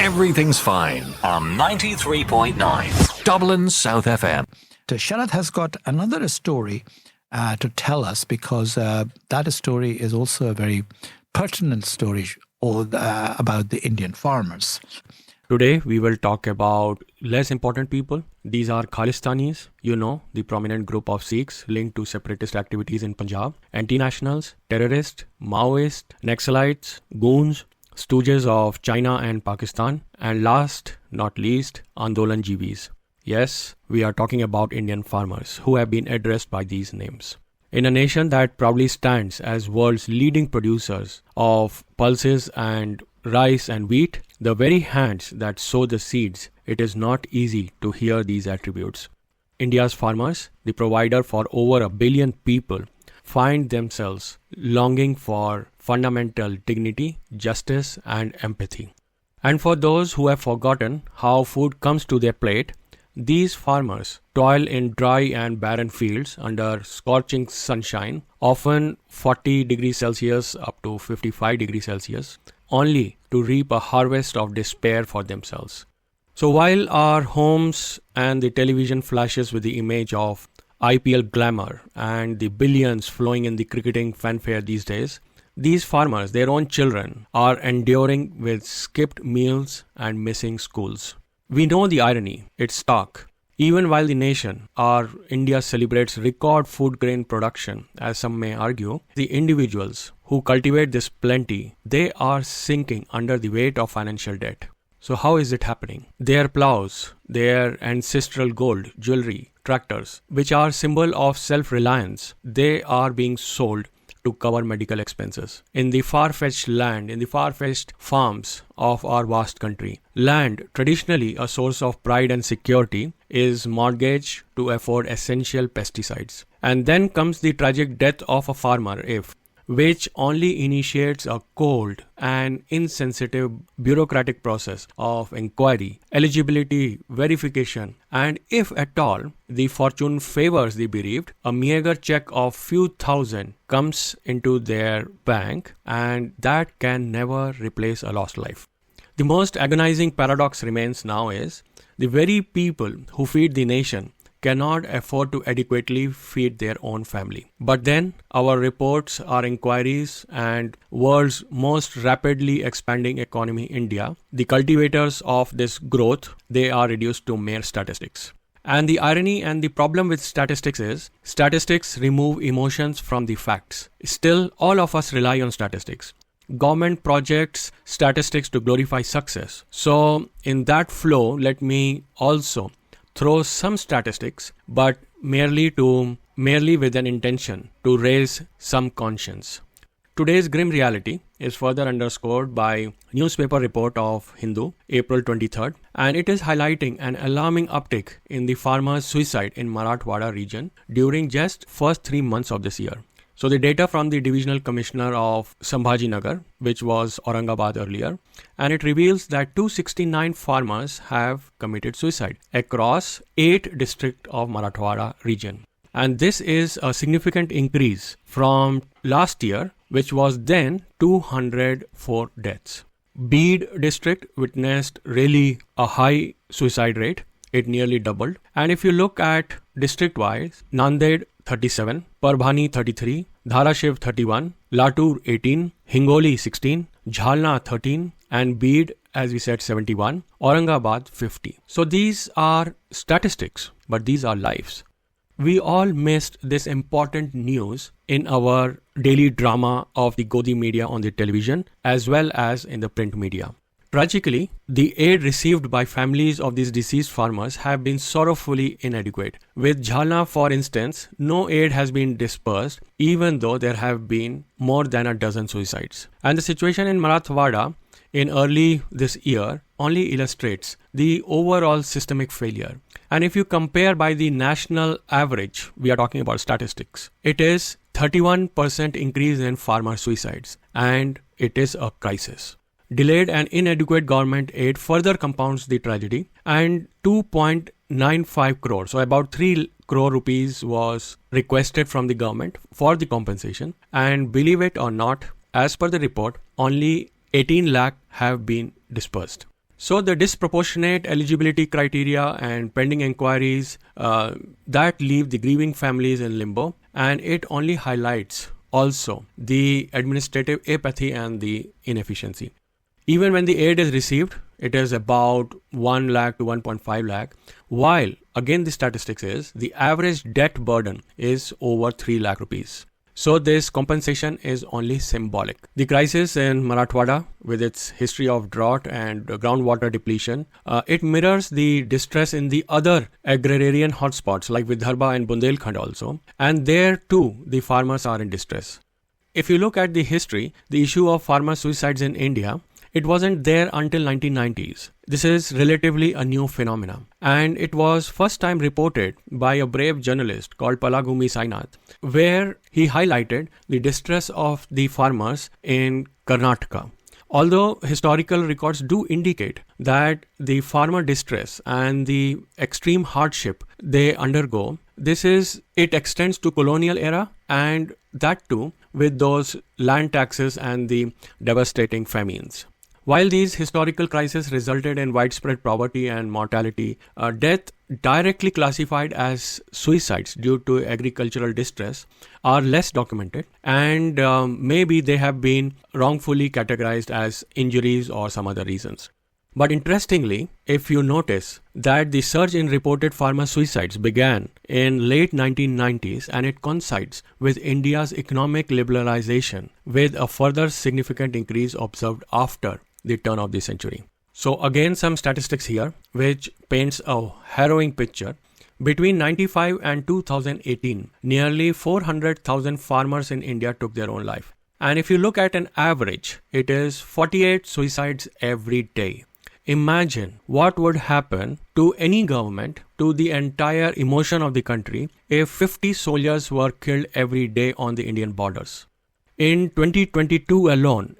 everything's fine on 93.9 Dublin South FM. Sharad has got another story to tell us, because that story is also a very pertinent story about the Indian farmers. Today, we will talk about less important people. These are Khalistanis, the prominent group of Sikhs linked to separatist activities in Punjab, anti-nationals, terrorists, Maoists, Naxalites, goons, stooges of China and Pakistan, and last not least, Andolan GBs. Yes, we are talking about Indian farmers who have been addressed by these names. In a nation that proudly stands as world's leading producers of pulses and rice and wheat, the very hands that sow the seeds, it is not easy to hear these attributes. India's farmers, the provider for over 1 billion people, find themselves longing for fundamental dignity, justice, and empathy. And for those who have forgotten how food comes to their plate, these farmers toil in dry and barren fields under scorching sunshine, often 40 degrees Celsius up to 55 degrees Celsius, only to reap a harvest of despair for themselves. So while our homes and the television flashes with the image of IPL glamour and the billions flowing in the cricketing fanfare these days, these farmers, their own children, are enduring with skipped meals and missing schools. We know the irony, it's stark. Even while the nation, our India, celebrates record food grain production, as some may argue, the individuals who cultivate this plenty, they are sinking under the weight of financial debt. So how is it happening? Their plows, their ancestral gold, jewelry, tractors, which are symbol of self-reliance, they are being sold to cover medical expenses. In the far-fetched land, in the far-fetched farms of our vast country, land, traditionally a source of pride and security, is mortgaged to afford essential pesticides. And then comes the tragic death of a farmer which only initiates a cold and insensitive bureaucratic process of inquiry, eligibility, verification, and if at all the fortune favors the bereaved, a meager check of few thousand comes into their bank, and that can never replace a lost life. The most agonizing paradox remains now is the very people who feed the nation cannot afford to adequately feed their own family. But then our reports, our inquiries, and world's most rapidly expanding economy, India, the cultivators of this growth, they are reduced to mere statistics. And the irony and the problem with statistics is, statistics remove emotions from the facts. Still, all of us rely on statistics. Government projects statistics to glorify success. So in that flow, let me also throw some statistics, but merely with an intention to raise some conscience. Today's grim reality is further underscored by newspaper report of Hindu, April 23rd, and it is highlighting an alarming uptick in the farmers' suicide in Marathwada region during just first 3 months of this year. So the data from the Divisional Commissioner of Sambhajinagar, which was Aurangabad earlier, and it reveals that 269 farmers have committed suicide across 8 districts of Marathwada region. And this is a significant increase from last year, which was then 204 deaths. Beed district witnessed really a high suicide rate. It nearly doubled. And if you look at district-wise, Nanded 37, Parbhani 33, Dharashiv 31, Latur 18, Hingoli 16, Jhalna 13, and Beed, as we said, 71, Aurangabad 50. So these are statistics, but these are lives. We all missed this important news in our daily drama of the Godi media on the television as well as in the print media. Tragically, the aid received by families of these deceased farmers have been sorrowfully inadequate. With Jhalna, for instance, no aid has been dispersed, even though there have been more than a dozen suicides. And the situation in Marathwada in early this year only illustrates the overall systemic failure. And if you compare by the national average, we are talking about statistics, it is 31% increase in farmer suicides, and it is a crisis. Delayed and inadequate government aid further compounds the tragedy, and 2.95 crore, so about 3 crore rupees was requested from the government for the compensation, and believe it or not, as per the report, only 18 lakh have been dispersed. So the disproportionate eligibility criteria and pending inquiries that leave the grieving families in limbo, and it only highlights also the administrative apathy and the inefficiency. Even when the aid is received, it is about 1 lakh to 1.5 lakh, while again the statistics is the average debt burden is over 3 lakh rupees. So this compensation is only symbolic. The crisis in Marathwada, with its history of drought and groundwater depletion, it mirrors the distress in the other agrarian hotspots like Vidarbha and Bundelkhand also. And there too, the farmers are in distress. If you look at the history, the issue of farmer suicides in India, it wasn't there until 1990s. This is relatively a new phenomenon, and it was first time reported by a brave journalist called Palagumi Sainath, where he highlighted the distress of the farmers in Karnataka. Although historical records do indicate that the farmer distress and the extreme hardship they undergo, it extends to colonial era, and that too with those land taxes and the devastating famines. While these historical crises resulted in widespread poverty and mortality, death directly classified as suicides due to agricultural distress are less documented, and maybe they have been wrongfully categorized as injuries or some other reasons. But interestingly, if you notice that the surge in reported farmer suicides began in late 1990s, and it coincides with India's economic liberalization, with a further significant increase observed after the turn of the century. So again, some statistics here which paints a harrowing picture. Between 95 and 2018, nearly 400,000 farmers in India took their own life. And if you look at an average, it is 48 suicides every day. Imagine what would happen to any government, to the entire emotion of the country, if 50 soldiers were killed every day on the Indian borders. In 2022 alone,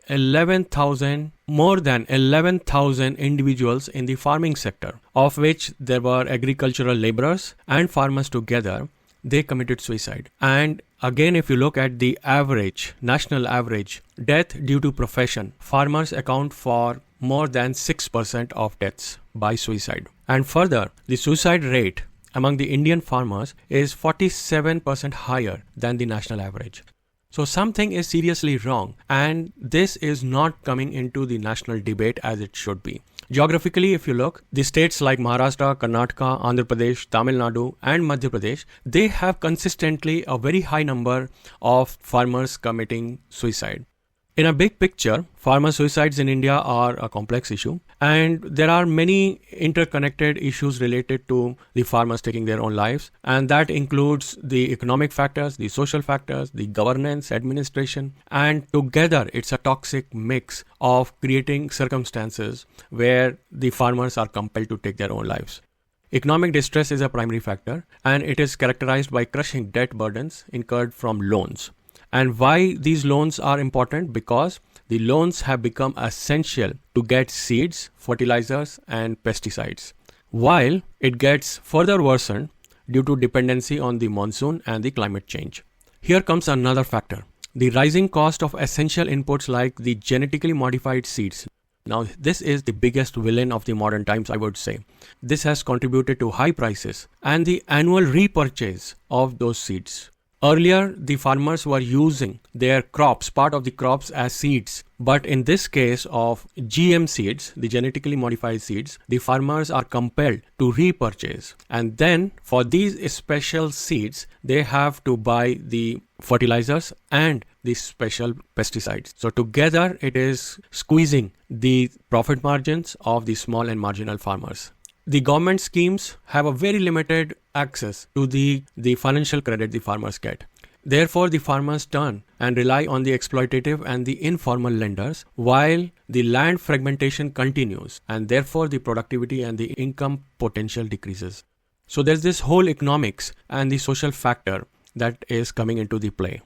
more than 11,000 individuals in the farming sector, of which there were agricultural laborers and farmers together, they committed suicide. And again, if you look at the average, national average, death due to profession, farmers account for more than 6% of deaths by suicide. And further, the suicide rate among the Indian farmers is 47% higher than the national average. So something is seriously wrong, and this is not coming into the national debate as it should be. Geographically, if you look, the states like Maharashtra, Karnataka, Andhra Pradesh, Tamil Nadu and Madhya Pradesh, they have consistently a very high number of farmers committing suicide. In a big picture, farmer suicides in India are a complex issue, and there are many interconnected issues related to the farmers taking their own lives, and that includes the economic factors, the social factors, the governance, administration, and together it's a toxic mix of creating circumstances where the farmers are compelled to take their own lives. Economic distress is a primary factor, and it is characterized by crushing debt burdens incurred from loans. And why these loans are important? Because the loans have become essential to get seeds, fertilizers and pesticides, while it gets further worsened due to dependency on the monsoon and the climate change. Here comes another factor, the rising cost of essential inputs like the genetically modified seeds. Now, this is the biggest villain of the modern times, I would say. This has contributed to high prices and the annual repurchase of those seeds. Earlier, the farmers were using their crops, part of the crops as seeds. But in this case of GM seeds, the genetically modified seeds, the farmers are compelled to repurchase. And then for these special seeds, they have to buy the fertilizers and the special pesticides. So together, it is squeezing the profit margins of the small and marginal farmers. The government schemes have a very limited access to the financial credit the farmers get. Therefore, the farmers turn and rely on the exploitative and the informal lenders, while the land fragmentation continues, and therefore the productivity and the income potential decreases. So there's this whole economics and the social factor that is coming into the play.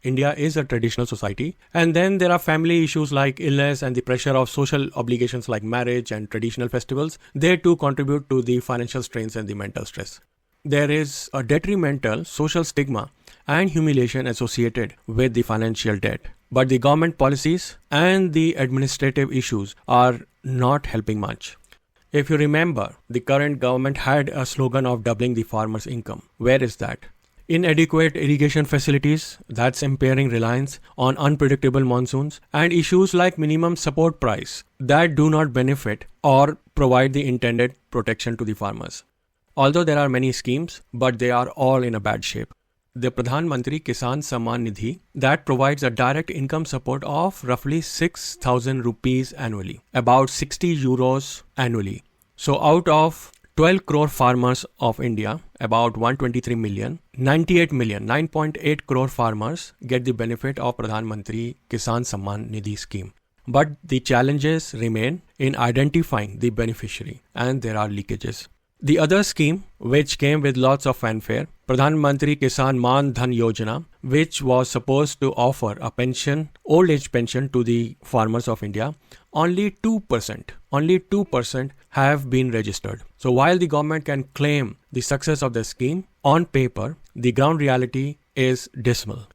India is a traditional society, and then there are family issues like illness and the pressure of social obligations like marriage and traditional festivals. They too contribute to the financial strains and the mental stress. There is a detrimental social stigma and humiliation associated with the financial debt. But the government policies and the administrative issues are not helping much. If you remember, the current government had a slogan of doubling the farmer's income. Where is that? Inadequate irrigation facilities, that's impairing reliance on unpredictable monsoons, and issues like minimum support price that do not benefit or provide the intended protection to the farmers. Although there are many schemes, but they are all in a bad shape. The Pradhan Mantri Kisan Samman Nidhi that provides a direct income support of roughly 6,000 rupees annually, about 60 euros annually. So out of 12 crore farmers of India, about 123 million, 98 million, 9.8 crore farmers get the benefit of Pradhan Mantri Kisan Samman Nidhi scheme. But the challenges remain in identifying the beneficiary, and there are leakages. The other scheme, which came with lots of fanfare, Pradhan Mantri Kisan Man Dhan Yojana, which was supposed to offer a pension, old age pension to the farmers of India, only 2% have been registered. So while the government can claim the success of the scheme, on paper, the ground reality is dismal.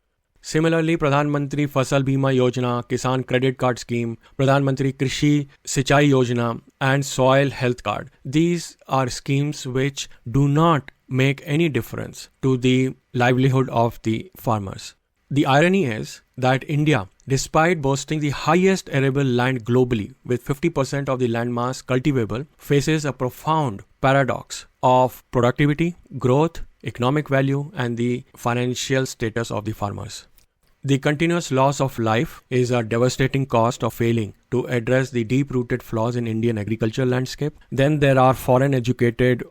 Similarly, Pradhan Mantri Fasal Bima Yojana, Kisan Credit Card Scheme, Pradhan Mantri Krishi Sichai Yojana and Soil Health Card. These are schemes which do not make any difference to the livelihood of the farmers. The irony is that India, despite boasting the highest arable land globally with 50% of the landmass cultivable, faces a profound paradox of productivity, growth, economic value and the financial status of the farmers. The continuous loss of life is a devastating cost of failing to address the deep-rooted flaws in Indian agricultural landscape. Then there are foreign university-educated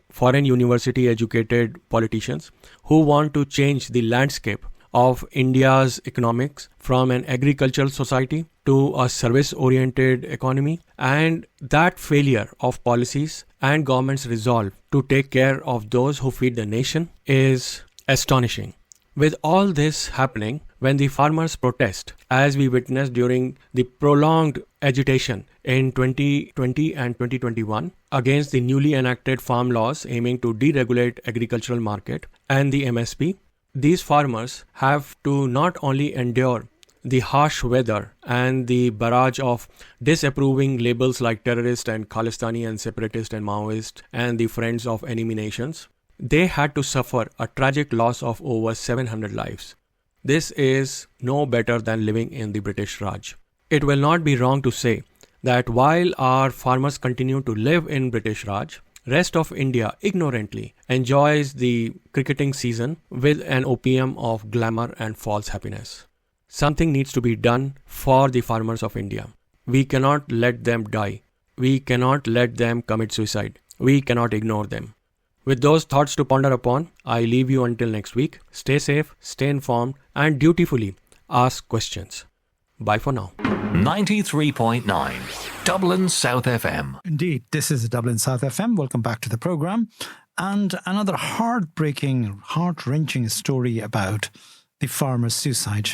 politicians who want to change the landscape of India's economics from an agricultural society to a service-oriented economy, and that failure of policies and government's resolve to take care of those who feed the nation is astonishing. With all this happening, when the farmers protest, as we witnessed during the prolonged agitation in 2020 and 2021 against the newly enacted farm laws aiming to deregulate agricultural market and the MSP, these farmers have to not only endure the harsh weather and the barrage of disapproving labels like terrorist and Khalistani and separatist and Maoist and the friends of enemy nations, they had to suffer a tragic loss of over 700 lives. This is no better than living in the British Raj. It will not be wrong to say that while our farmers continue to live in British Raj, rest of India ignorantly enjoys the cricketing season with an opium of glamour and false happiness. Something needs to be done for the farmers of India. We cannot let them die. We cannot let them commit suicide. We cannot ignore them. With those thoughts to ponder upon, I leave you until next week. Stay safe, stay informed, and dutifully ask questions. Bye for now. 93.9 Dublin South FM. Indeed, this is Dublin South FM. Welcome back to the programme. And another heart-wrenching story about the farmer's suicide.